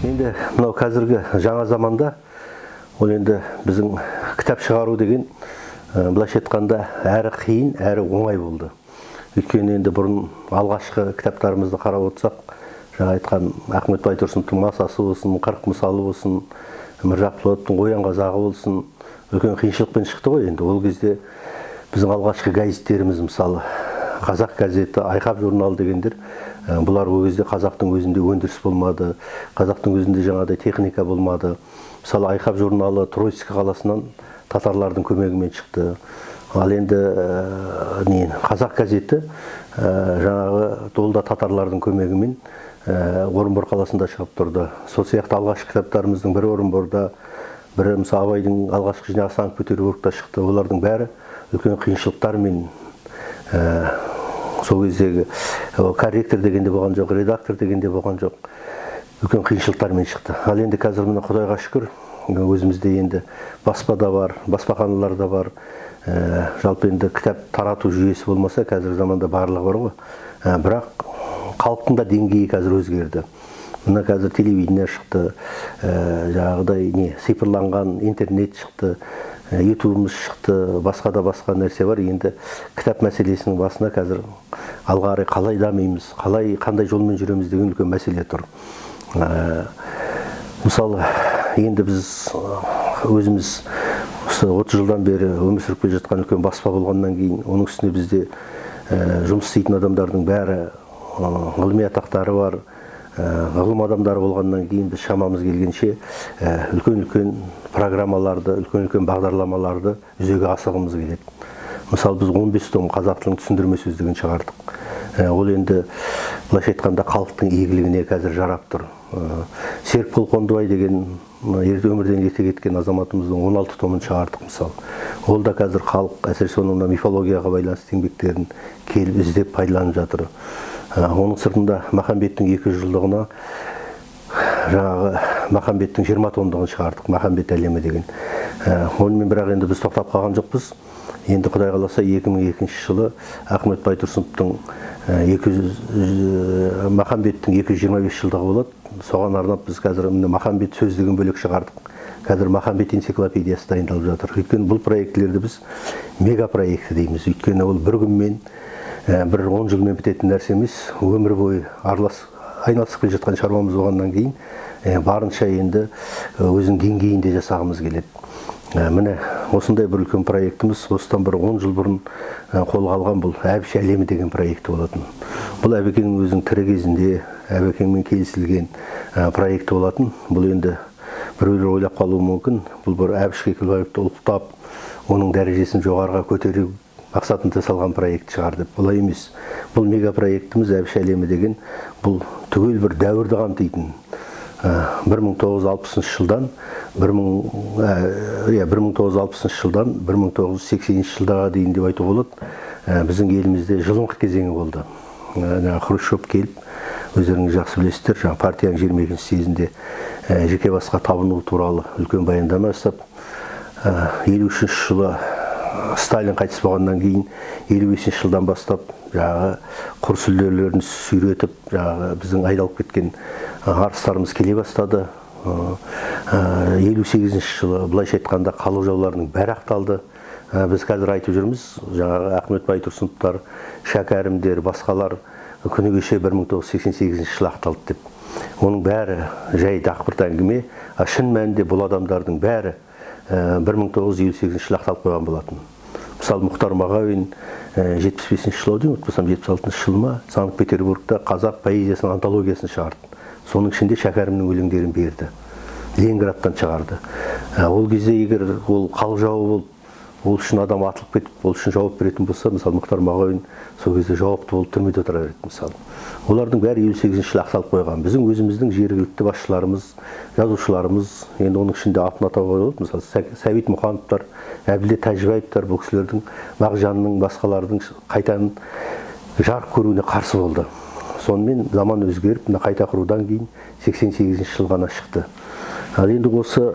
Енді мынау қазіргі жаңа заманда ол енді біздің кітап шығару деген былайша айтқанда әрі қиын, әрі оңай болды. Өйткені енді бұрын алғашқы кітаптарымызды қарап отырсақ, жаңа айтқан Ахмет Байтұрсыновтың Масасы болсын, 40 мысалы болсын, Міржақыповтың Оян қазағы болсын, үлкен қиыншылықпен шықты ғой. Енді ол кезде біздің алғашқы газеттеріміз, мысалы Қазақ газеті, Айқап журналы дегендер, бұлар ол кезде қазақтың өзінде өндіріс болмады, қазақтың өзінде жаңағыдай техника болмады. Мысалы Айқап журналы Троицк қаласынан татарлардың көмегімен шықты. Ал енді Қазақ газеті жаңағы толда татарлардың көмегімен Орынбор қаласында шығып тұрды. Сол сияқты алғашқы кітаптарымыздың бірі Орынборда, бірі мысалы Абайдың алғашқы жинағы Санкт-Петербургта шықты. Олардың бәрі үлкен қиыншылықтармен, сол кездегі корректор дегенде болған жоқ, редактор дегенде болған жоқ, үлкен қиыншылықтармен шықты. Ал енді қазір мына Құдайға шүкір, өзімізде енді баспада бар, баспаханаларда бар, жалпы енді кітап тарату жүйесі болмаса, қазір заманда барлығы бар ғой. Бірақ халықтың да деңгейі қазір өзгерді. Мына қазір телевидение шықты, жаңағыдай цифрланған интернет шықты, ютубымыз шықты, басқа нәрсе бар. Енді кітап мәселесінің басына қазір алға қарай қалай дамимыз, қандай жолмен жүреміз деген үлкен мәселе тұр. Мысалы, енді біз өзіміз 30 жылдан бері өмір сүріп келе жатқан үлкен баспа болғаннан кейін, оның үстіне бізде жұмыс істейтін адамдардың бәрі ғылыми атақтары бар, ғылым адамдары болғаннан кейін біз шамамыз келгенше үлкен программаларды, үлкен бағдарламаларды жүзеге асырғымыз келеді. Мысалы, біз 15 том қазақ тілінің түсіндірме сөздігін шығардық. Ол енді былайша айтқанда халықтың игілігіне қазір жарап тұр. Серікқұл Қондыбай деген өмірден ерте кеткен азаматымыздың 16 томын шығардық мысалы. Ол да қазір халық, әсіресе оның мифологияға байланысты еңбектерін келіп іздеп пайдаланып жатыр. Оның сыртында Махамбеттің 200 жылдығына жаңағы Махамбеттің 20 томдығын шығардық, Махамбет әлемі деген. Онымен бірақ енді біз тоқтап қалған жоқпыз. Енді Құдай қаласа 2002 жылы Ахмет Байтұрсыновтың Махамбеттің 225 жылдығы болады. Соған арнап біз қазір Махамбет сөздігін бөлек шығардық. Қазір Махамбет энциклопедиясы дайындалып жатыр. Өйткені бұл проектілерді біз мегапроекті дейміз. Өйткені ол бір күнмен, бір 10 жылмен бітетін нәрсе емес, өмір бойы айналысып келе жатқан шаруамыз болғаннан кейін барынша енді өзінің деңгейінде жасағымыз келеді. Міне осындай бір үлкен проектіміз осыдан бір 10 жыл бұрын қолға алған бұл Әбіш әлемі деген проекті болатын. Бұл Әбекеңнің өзінің тірі кезінде Әбекеңмен келісілген проекті болатын. Бұл енді біреулер ойлап қалуы мүмкін. Бұл бір Әбіш Кекілбаевты ұлықтап, оның дәрежесін жоғарыға көтеру мақсатында салған проект шығар деп. Олай емес. Бұл мегапроектіміз Әбіш әлемі деген бұл түгел бір дәуірді қамтитын. 1960 жылдан 1980 жылдарға дейін деп айтуға болады. Біздің елімізде жылыңқы кезеңі болды. Хрущев келіп, өздеріңіз жақсы білесіздер, партияның 22 съезінде жеке басқа табыну туралы үлкен баяндама жасап, 53 жылы Сталин қайтыс болғаннан кейін 55 жылдан бастап құр сүлдерлерін сүйретіп, біздің айдалып кеткен арыстарымыз келе бастады. 58 жылы былайша айтқанда қалың жауларының бәрі ақталды. Біз қазір айтып жүрміз, Ахмет Байтұрсыновтар, Шәкәрімдер, басқалар күні кеше 1988 жылы ақталды деп. Оның бәрі жай дақпырт әңгіме, шын мәнінде бұл адамдардың бәрі 1958 жылы ақталып қойған болатын. Мысалы, Мұхтар Мағауин 75 жылы деймін, 76 жылы ма, Санкт-Петербургта қазақ поэзиясының антологиясын шығарды. Соның ішінде Шәкәрімнің өлеңдерін берді. Ленинградтан шығарды. Ол кезде егер ол халық жауы болып, ол үшін адам атылып кетіп, ол үшін жауап беретін болса, мысалы, Мұхтар Мағауин сол кезде жауапты болып түрмеде отыра береді, мысалы. Олардың бәрі 58 жылы ақталып қойған. Біздің өзіміздің жергілікті басшыларымыз, жазушыларымыз, енді оның ішінде атын атауға болады, мысалы, Сәбит Мұқановтар, Әбілет Тәжібаевтар, бұл кісілердің, Мағжанның, басқалардың қайтадан жарық көруіне қарсы болды. Сонымен заман өзгеріп, қайта құрудан кейін 88 жыл ғана шықты. Ал енді осы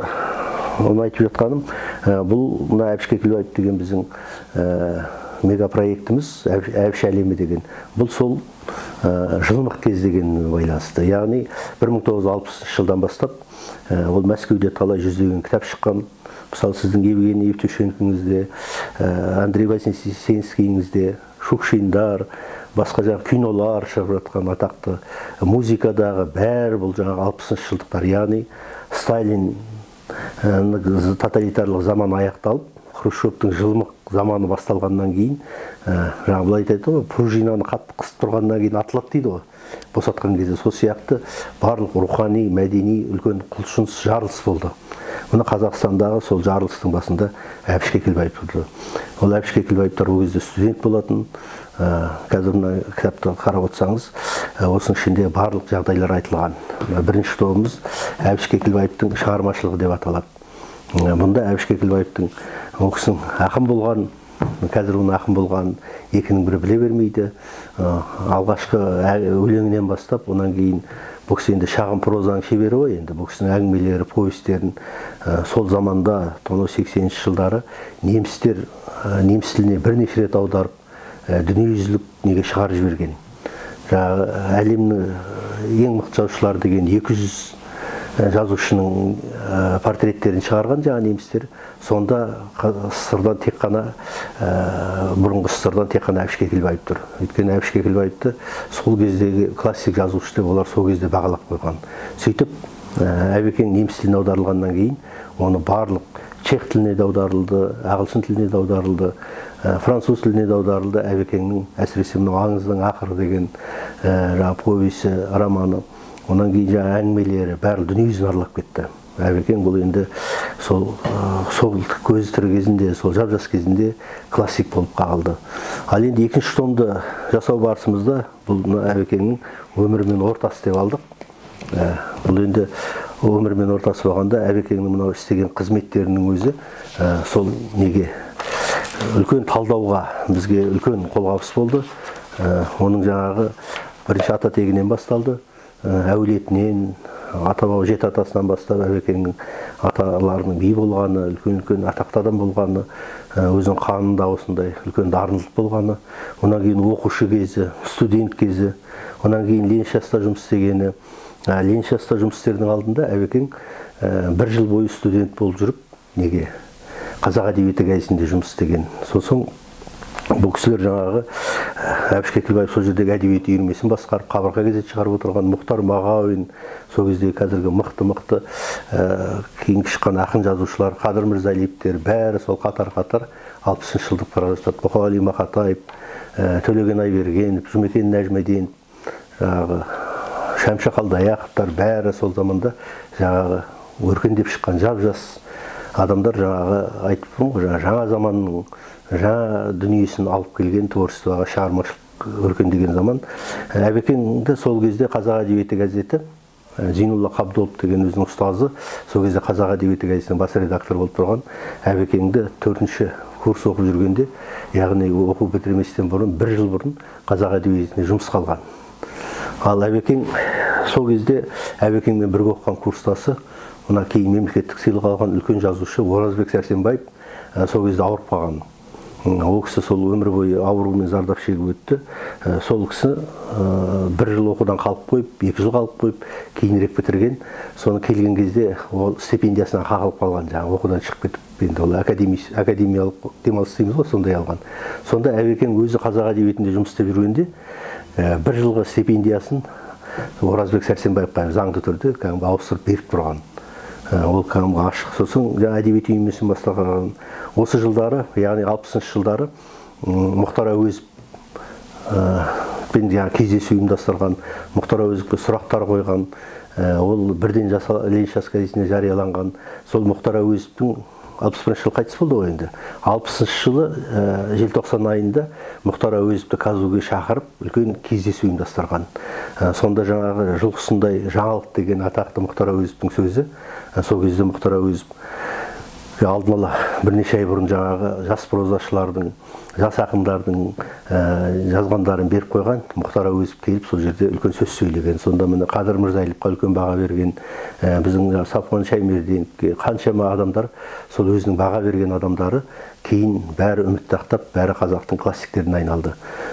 оны айтып жатқаным, бұл Әбіш Кекілбаев деген біздің мегапроектіміз, Әбіш әлемі деген. Бұл сол жылымық кез деген байланысты. Яғни 1960 жылдан бастап ол Мәскеуде талай жүздеген кітап шыққан. Мысалы, сіздің Евгений Евтушенкоңызде, Андрей Вознесенскийіңізде, Шукшиндар, басқа жаңағы кинолар шығып жатқан атақты, музыкадағы бәрі бұл жаңағы 60 жылдықтар. Яғни Сталин тоталитарлық заман аяқталып, Хрущевтің жылымық заманы басталғаннан кейін, жаңа былай айтады ғой, пружинаны қатты қысып тұрғаннан кейін атылады дейді ғой, босатқан кезде. Сол сияқты барлық рухани, мәдени үлкен құлшыныс жарылыс болды. Мұны Қазақстандағы сол жарылыстың басында Әбіш Кекілбаев тұрды. Ол Әбіш Кекілбаевтар ол кезде студент болатын. Қазір мына кітапты қарап отырсаңыз, осының ішінде барлық жағдайлар айтылған. Бірінші тобымыз Әбіш Кекілбаевтың шығармашылығы деп аталады. Мұнда Әбіш Кекілбаевтың ол кісінің ақын болған, қазір оның ақын болған екінің бірі біле бермейді. Алғашқы өлеңінен бастап, онан кейін бұл кісі енді шағын прозаның шебері ғой, енді бұл кісінің әңгімелері, повестерін сол заманда 80-ші жылдары немістер неміс тіліне бірнеше рет аударып, дүниежүзілік неге шығарып жіберген. Әлемнің ең мықты жазушылар деген 200 жазушының портреттерін шығарған жаңа немістер. Сонда СССРдан тек қана, бұрынғы СССРдан тек қана Әбіш Кекілбаев тұр. Өйткені Әбіш Кекілбаевты сол кездегі классик жазушы деп олар сол кезде бағалап қойған. Сөйтіп, Әбекең неміс тіліне аударылғаннан кейін, оны барлық чех тіліне де аударылды, ағылшын тіліне де аударылды, француз тіліне де аударылды. Әбекеңнің әсіресе аңыздың ақыры деген повесі, романы, онан кейін жаңа әңгімелері бәрі дүниежүзін аралап кетті. Әбекең бұл енді сол көзі тірі кезінде, сол жап-жас кезінде классик болып қалды. Ал енді екінші томды жасау барысымызда бұл Әбекеңнің өмірімен ортасы деп алдық. Бұл енді өмірімен ортасы болғанда Әбекеңнің мынау істеген қызметтерінің өзі сол неге үлкен талдауға бізге үлкен қолғабыс болды. Оның жаңағы бірінші ата тегінен басталды. Әулетінен, ата-баба жеті атасынан бастап Әбекеңнің аталарының би болғаны, үлкен атақты адам болғаны, өзінің қанында осындай үлкен дарындылық болғаны, онан кейін оқушы кезі, студент кезі, онан кейін Лениншаста жұмыс істегені. Лениншаста жұмыс істердің алдында Әбекең 1 жыл бойы студент болып жүріп, неге Қазақ әдебиеті газетінде жұмыс істеген. Сосын бұл кісілер жаңағы Әбіш Кекілбаев сол жердегі әдебиет үйірмесін басқарып, Қабырға газет шығарып отырған Мұхтар Мағауин, сол кездегі қазіргі мықты кейін шыққан ақын жазушылар, Қадыр Мырзалиевтер, бәрі сол қатар-қатар 60 жылдық бара жатады. Мұқағали Мақатаев, Төлеген Айбергенов, Жұмекен Нәжмеденов, жаңағы Шәмші Қалдаяқовтар, бәрі сол заманда жаңағы өркендеп шыққан жап-жас адамдар, жаңағы айтып тұрмын, жаңа заманның жаңа дүниесін алып келген творчествоға, шығармашылық өркендеген заман. Әбекеңді сол кезде Қазақ әдебиеті газеті, Зейнулла Қабдолов деген өзінің ұстазы, сол кезде Қазақ әдебиеті газетінің бас редакторы болып тұрған Әбекеңді 4-ші курс оқып жүргенде, яғни оқу бітірместен бұрын, 1 жыл бұрын Қазақ әдебиетіне жұмысқа алған. Ал Әбекең сол кезде Әбекеңмен бірге оқыған курстасы, онан кейін мемлекеттік сыйлық алған үлкен жазушы Оразбек Сәрсенбаев сол кезде ауырып қалған. Ол кісі сол өмір бойы аурумен зардап шегіп өтті. Сол кісі 1 жыл оқудан қалып қойып, 2 жыл қалып қойып, кейінірек бітірген. Соны келген кезде ол стипендиясынан қағылып қалған, жаңағы оқудан шығып кетіп, енді ол академиялық демалыс дейміз ғой, сондай алған. Сонда Әбекең өзі Қазақ әдебиетінде жұмыс істеп жүргенде 1 жылғы стипендиясын Оразбек Сәрсенбаевқа заңды түрде ауыстырып беріп тұрған. Ол кәдімгі ашық. Сосын әдебиет үйірмесін бастаған. Осы жылдары, яғни 60-шы жылдары Мұхтар Әуезовпен кездесу ұйымдастырған, Мұхтар Әуезовке сұрақтар қойған, ол бірден Лениншаста газетіне жарияланған. Сол Мұхтар Әуезовтің 61 жыл қайтыс болды ғой енді. 60 жылы желтоқсан айында Мұхтар Әуезовті Казуге шақырып, үлкен кездесу ұйымдастырған. Сонда жаңағы жылқысындай жаңалық деген атақты Мұхтар Әуезовтің сөзі. Сол кезде Мұхтар Әуезов алдын ала бірнеше ай бұрын жаңағы жас прозашылардың, жас ақындардың жазғандарын беріп қойған. Мұхтар Әуезов келіп сол жерде үлкен сөз сөйлеген. Сонда міне Қадыр Мырзалиевқа үлкен баға берген, біздің Сафуан Шаймерденовке қаншама адамдар, сол өзінің баға берген адамдары кейін бәрі үмітті ақтап, бәрі қазақтың классиктеріне айналды.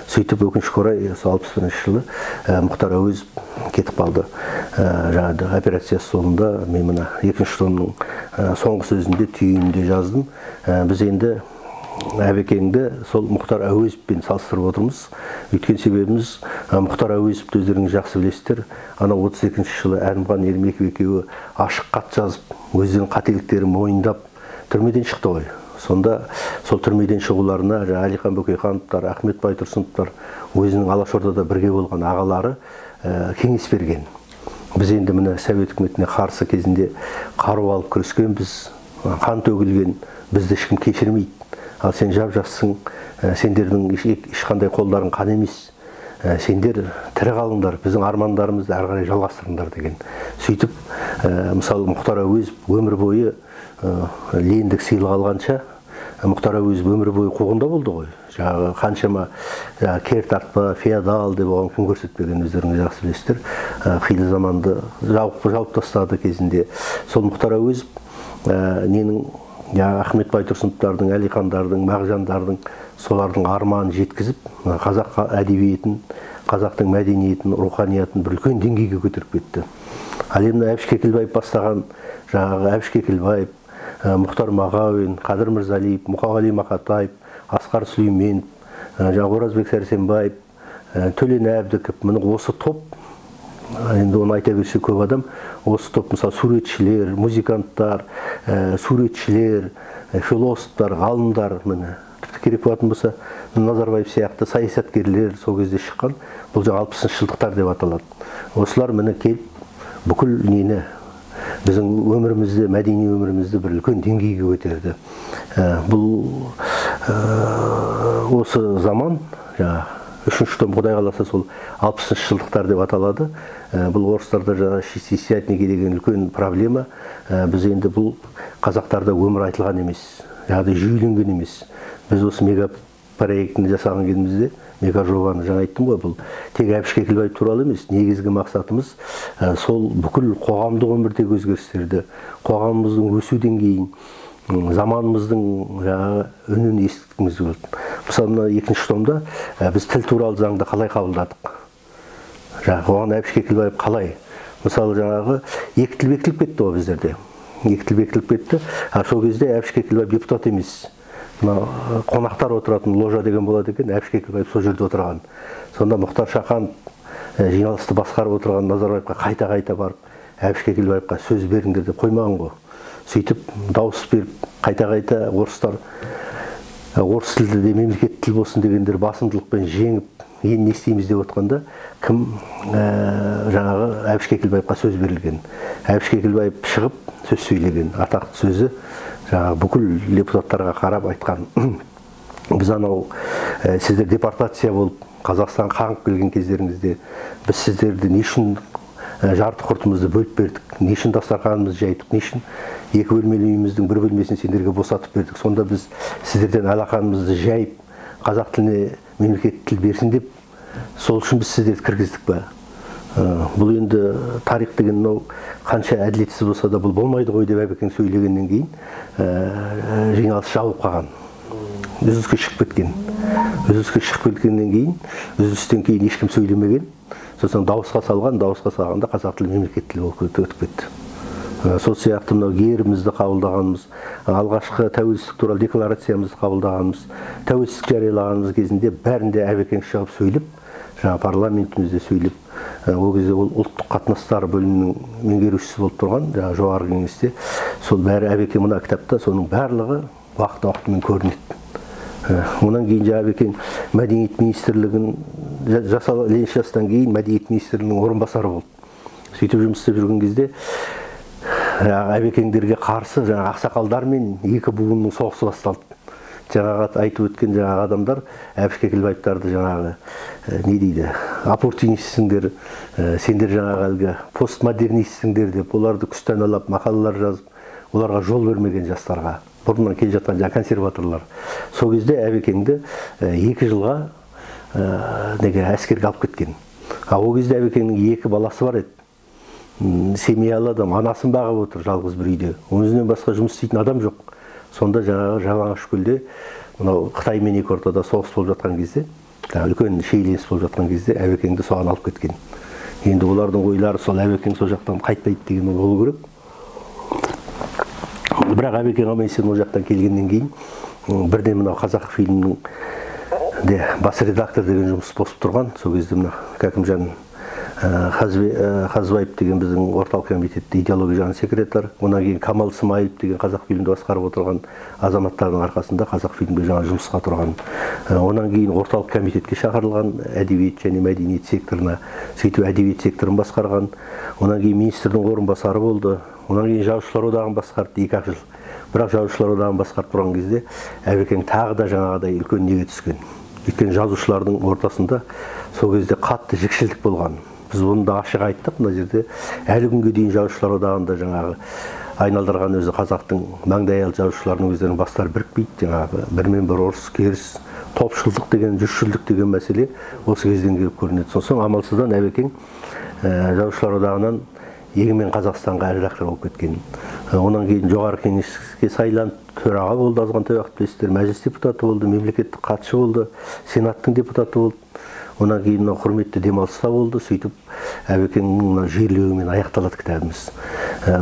Сөйтіп өкінішке орай 61 жылы Мұхтар Әуезов кетіп қалды. Жаңағы операция столында мен мына екінші томның соңғы сөзінде түйінінде жаздым. Біз енді Әбекеңді сол Мұхтар Әуезовпен салыстырып отырмыз. Өйткен себебіміз Мұхтар Әуезовті өздеріңіз жақсы білесіздер. Ана 32 жылы Әрімхан Ермеков екеуі ашық хат жазып, өздерінің қателіктерін мойындап түрмеден шықты ғой. Сонда сол түрмеден шығуларына Әлихан Бөкейхановтар, Ахмет Байтұрсыновтар өзінің Алашордада бірге болған ағалары кеңес берген. Біз енді міне Совет үкіметіне қарсы кезінде қару алып күрескенбіз, қан төгілген, бізді ешкім кешірмейді. Ал сен жап-жассың, сендердің ешқандай қолдарың қан емес. Сендер тірі қалыңдар, біздің армандарымызды әрі қарай жалғастырыңдар деген. Сөйтіп, мысалы Мұхтар Әуезов өмір бойы Лениндік сыйлық алғанша, Мұхтар Әуезов өмір бойы қуғында болды ғой. Жаңағы қаншама кер тартпа, феодал деп оған күн көрсетпеген, өздеріңіз жақсы білесіздер. Қилы заманды жауып тастады кезінде. Сол Мұхтар Әуезов ненің Ахмет Байтұрсыновтардың, Әлихандардың, Мағжандардың солардың арманын жеткізіп, қазақ әдебиетін, қазақтың мәдениетін, руханиятын бір үлкен деңгейге көтеріп кетті. Ал енді Әбіш Кекілбаев бастаған, жаңағы Әбіш Кекілбаев, Мұхтар Мағауин, Қадыр Мырзалиев, Мұқағали Мақатаев, Асқар Сүлейменов, Оразбек Сәрсенбаев, Төлен Әбдіков, міне осы топ, енді оны айта берсе көп адам, осы топ мысалы суретшілер, музыканттар, суретшілер, философтар, ғалымдар, міне тіпті керек болатын болса, Назарбаев сияқты саясаткерлер сол кезде шыққан, бұл жаңа 60 жылдықтар деп аталады. Осылар міне келіп, бүкіл нені біздің өмірімізді, мәдени өмірімізді бір үлкен деңгейге көтерді. Бұл осы заман, үшінші том Құдай қаласа сол 60 жылдықтар деп аталады. Бұл орыстарда жаңа шестидесятники деген үлкен проблема. Біз енді бұл қазақтарда өмір айтылған емес, яғни жүйеленген емес. Біз осы мегапроектіні жасаған кезімізде, мегажобаны жаңа айттым ғой, бұл тек Әбіш Кекілбаев туралы емес, негізгі мақсатымыз сол бүкіл қоғамдық өмірдегі өзгерістерді, қоғамымыздың өсу деңгейін, заманымыздың үнін естіткіміз келді. Мысалы, екінші томда біз тіл туралы заңды қалай қабылдадық? Оған Әбіш Кекілбаев қалай? Мысалы, жаңағы екі тіл бекітіліп кетті ғой біздерде. Екі тіл бекітіліп кетті. Сол кезде Әбіш Кекілбаев депутат емес. Қонақтар отыратын ложа деген болады екен, Әбіш Кекілбаев сол жерде отырған. Сонда Мұхтар Шахан жиналысты басқарып отырған Назарбаевқа қайта-қайта барып, Әбіш Кекілбаевқа сөз беріңдер деп қоймаған ғой. Сөйтіп дауыс беріп, қайта-қайта орыстар орыс тілді де мемлекет тіл болсын дегендер басымдылықпен жеңіп, енді не істейміз деп отқанда, кім жаңағы Әбіш Кекілбаевқа сөз берілген. Әбіш Кекілбаев шығып сөз сөйлеген, атақты сөзі жаңағы бүкіл депутаттарға қарап айтқан. Біз анау сіздер депортация болып Қазақстан қаңып келген кездеріңізде біз сіздерді не үшін жарты құртымызды бөліп бердік, не үшін дастарханымызды жайдық, не үшін екі бөлмелі үйіміздің бір бөлмесін сендерге босатып бердік. Сонда біз сіздерден алақанымызды жайып, қазақ тіліне мемлекет тіл берсін деп, сол үшін біз сіздерді кіргіздік па? Бұл енді тарих деген қанша әділетсіз болса да бұл болмайды ғой деп Әбекең сөйлегеннен кейін жиналыс жабылып қалған. Үзіліске шығып кеткен. Үзіліске шығып кеткеннен кейін, үзілістен кейін ешкім сөйлемеген. Сосын дауысқа салғанда қазақ тілі мемлекет тілі болып өтіп кетті. Сол сияқты мынау герімізді қабылдағанымыз, алғашқы тәуелсіздік туралы декларациямызды қабылдағанымыз, тәуелсіздік жариялағанымыз кезінде бәрінде Әбекең шығып сөйлеп, жаңа парламентімізде сөйлеп, ол кезде ол ұлттық қатынастар бөлімінің меңгерушісі болып тұрған, жоғарғы кеңесте, сол бәрі Әбекең мына кітапта, соның барлығы уақыт-уақытымен көрінеді. Онан кейін Әбекең мәдениет министрлігін Лениншастан кейін мәдениет министрлігінің орынбасары болды. Сөйтіп жұмыс істеп жүрген кезде Әбекеңдерге қарсы ақсақалдар мен екі буынның соғысы басталды. Жаңағы айтып өткен жаңағы адамдар Әбіш Кекілбаевтарды жаңағы не дейді, оппортунистсіңдер, сендер жаңағы әлгі постмодернистсіңдер деп, оларды күстаналап мақалалар жазып, оларға жол бермеген жастарға, бұрыннан келе жатқан консерваторлар. Сол кезде Әбекеңді 2 жылға әскерге алып кеткен. Ол кезде Әбекеңнің 2 баласы бар еді. Семьялы адам, анасын бағып отыр жалғыз бір үйде. Өзінен басқа жұмыс істейтін адам жоқ. сонда жаңағы Жалаңашкөлде мынау Қытаймен екі ортада соғыс болып жатқан кезде, үлкен шиеленіс болып жатқан кезде Әбекеңді соған алып кеткен. Енді олардың ойлары сол Әбекең сол жақтан қайтпайды деген болу керек. Бірақ Әбекең аман-есен ол жақтан келгеннен кейін бірден мынау қазақ фильмінің бас редактор деген жұмыс босып тұрған. Сол кезде мына Кәкімжан Қазбаев деген біздің орталық комитетте идеология жағынан секретар, онан кейін Камал Смайылов деген қазақ фильмді басқарып отырған азаматтардың арқасында қазақ фильмге жаңа жұмысқа тұрған. Онан кейін орталық комитетке шақырылған, әдебиет және мәдениет секторына, сөйтіп әдебиет секторын басқарған. Онан кейін министрдің орынбасары болды. Онан кейін жазушылар одағын басқарды 2 жыл. Бірақ жазушылар одағын басқарып тұрған кезде Әбекең тағы да жаңағыдай үлкен неге түскен. Өйткені жазушылардың ортасында сол кезде қатты жікшілдік болған. Біз бұны да ашық айттық, мына жерде әлі күнге дейін жазушылар одағында жаңағы айналдырған өзі қазақтың маңдайалды жазушыларының өздерінің бастары бірікпейді. Жаңағы бірмен бір ұрыс керіс, топшылдық деген, жүршілдік деген мәселе осы кезден келіп көрінеді. Соң амалсыздан Әбекең жазушылар одағынан Егемен Қазақстанға редактор болып кеткен. Онан кейін жоғары кеңеске сайланып, төраға болды, азғантай уақыт білесіздер, мәжіліс депутаты болды, мемлекеттік хатшы болды, сенаттың депутаты болды. Онан кейін құрметті демалыста болды, сөйтіп Әбекеңнің жерлеуімен аяқталады кітабымыз.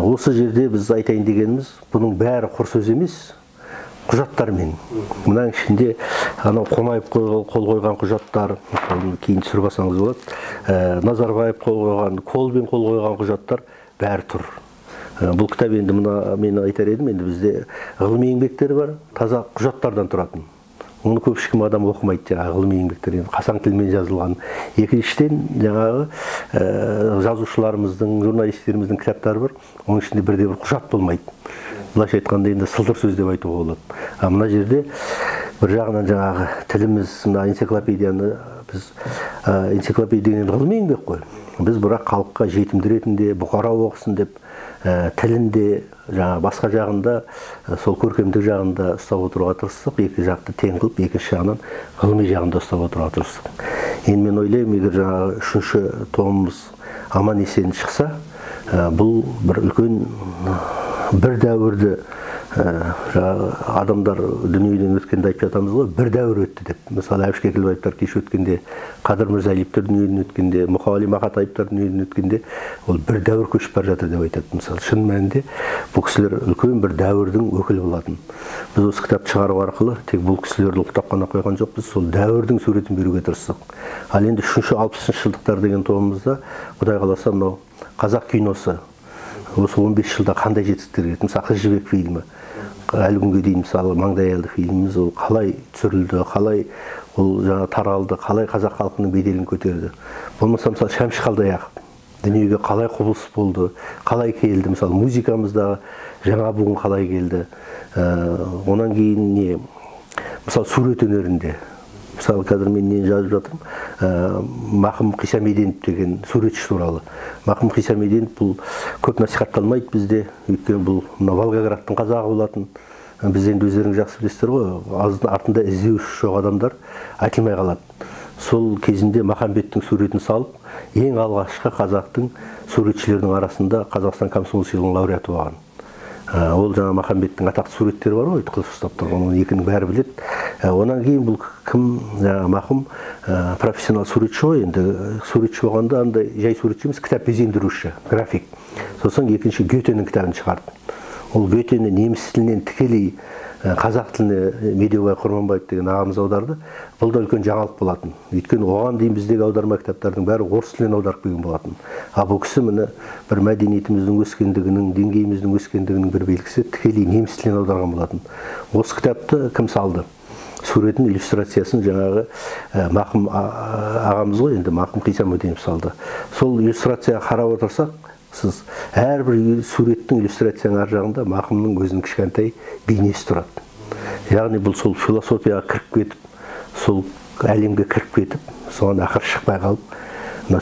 Осы жерде біз айтайын дегеніміз, бұның бәрі құр сөз емес, құжаттармен. Мұның ішінде анау Қонаев қол қойған құжаттар, кейін түсіріп алсаңыз болады, Назарбаев қол қойған, Колбин қол қойған құжаттар бәрі тұр. Бұл кітап енді мен айтар едім, енді бізде ғылыми еңбектері бар, таза құжаттардан тұратын. Оны көп ешкім адам оқымайды, жаңағы ғылыми еңбектер, қасаң тілмен жазылған. Екіншіден жаңағы жазушыларымыздың, журналистеріміздің кітаптары бар, оның ішінде бірде бір құжат болмайды. Былайша айтқанда енді сылдыр сөз деп айтуға болады. Мына жерде бір жағынан жаңағы тіліміз, мына энциклопедияны біз энциклопедия ғылыми еңбек қой. Біз бірақ халыққа жетімді ретінде бұқара оқысын деп тілінде басқа жағында, сол көркемдік жағында ұстап отыруға тырыстық, екі жақты тең қылып, екінші жағынан ғылыми жағында ұстап отыруға тырыстық. Енді мен ойлаймын, егер жаңағы 3-ші томымыз аман-есен шықса, бұл бір үлкен бір дәуірді адамдар дүниеден өткенде айтып жатамыз ғой, бір дәуір өтті деп. Мысалы, Әбіш Кекілбаевтар кеш өткенде, Қадыр Мырзалиевтер дүниеден өткенде, Мұқағали Мақатаевтар дүниеден өткенде, ол бір дәуір көшіп бара жатыр деп айтады. Мысалы, шын мәнінде бұл кісілер үлкен бір дәуірдің өкілі болатын. Біз осы кітапты шығару арқылы тек бұл кісілерді ұлықтап қана қойған жоқпыз, сол дәуірдің суретін беруге тырыстық. Ал енді 3-60 жылдықтар деген томымызда, Құдай қаласа, мынау қазақ киносы осы 15 жылда қандай жетістіктер кетті. Мысалы, Қыз жібек фильмі. Әлі күнге дейін мысалы маңдайалды фильміміз ол қалай түсірілді, қалай ол жаңа таралды, қалай қазақ халқының беделін көтерді. Болмаса мысалы Шәмші Қалдаяқов дүниеге қалай құбылыс болды, қалай келді, мысалы музыкамыздағы жаңа буын қалай келді. Онан кейін не? Мысалы сурет өнерінде. Мысалы қазір мен нені жазып жатырмын, Мақым Қисамеденов деген суретші туралы. Мақым Қисамеденов бұл көп насихатталмайды бізде, өйткені бұл Волгоградтың қазағы болатын. Біз енді өздеріңіз жақсы білесіздер ғой, артында іздеуші жоқ адамдар айтылмай қалады. Сол кезінде Махамбеттің суретін салып, ең алғашқы қазақтың суретшілердің арасында Қазақстан комсомол сыйлығының лауреаты болған. Ол жаңа Махамбеттің атақты суреттері бар ғой, қылыш ұстап тұрған, оны екінің бәрі біледі. Онан кейін бұл кім, Мақым профессионал суретші ғой, енді суретші болғанда андай жай суретші емес, кітап безендіруші, график. Сосын екінші Гетенің кітабын шығарды. Ол Гетені неміс тілінен тікелей қазақ тіліне Медеубай Құрманбаев деген ағамыз аударды. Бұл да үлкен жаңалық болатын. Өйткені оған дейін біздегі аударма кітаптардың бәрі орыс тілінен аударып келген болатын. Бұл кісі міне бір мәдениетіміздің өскендігінің, деңгейіміздің өскендігінің бір белгісі тікелей неміс тілінен аударған болатын. Осы кітапты кім салды? Суретін, иллюстрациясын жаңағы Мақым ағамыз ғой, енді Мақым Қисамеденов салды. Сол иллюстрацияға қарап отырсақ, сіз әрбір суреттің иллюстрацияның ар жағында Мақымның өзінің кішкентай бейнесі тұрады. Яғни бұл сол философияға кіріп кетіп, сол әлемге кіріп кетіп, соған ақыр шықпай қалып,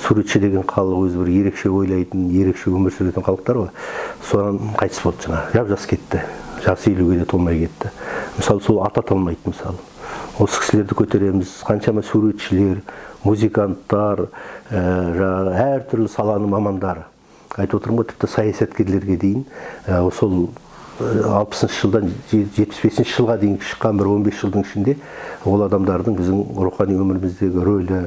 суретші деген халық өзі бір ерекше ойлайтын, ерекше өмір сүретін халықтар ғой. Соған қайтыс болды жаңа. Жап-жас кетті. Жасы 50-ге де толмай кетті. Мысалы, сол ата толмайды мысалы. Осы кісілерді көтереміз, қаншама суретшілер, музыканттар, әртүрлі саланың мамандары. Айтып отырмын ғой, тіпті саясаткерлерге дейін сол 60 жылдан 75 жылға дейін шыққан бір 15 жылдың ішінде ол адамдардың біздің рухани өміріміздегі рөлі,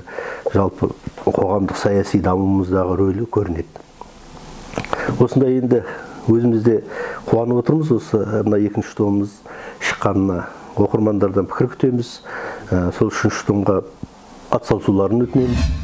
жалпы қоғамдық саяси дамуымыздағы рөлі көрінеді. Осындай енді өзімізде қуанып отырмыз, осы мына екінші томымыз шыққанына оқырмандардан пікір күтеміз. Сол үшінші томға атсалысуларын өтінеміз.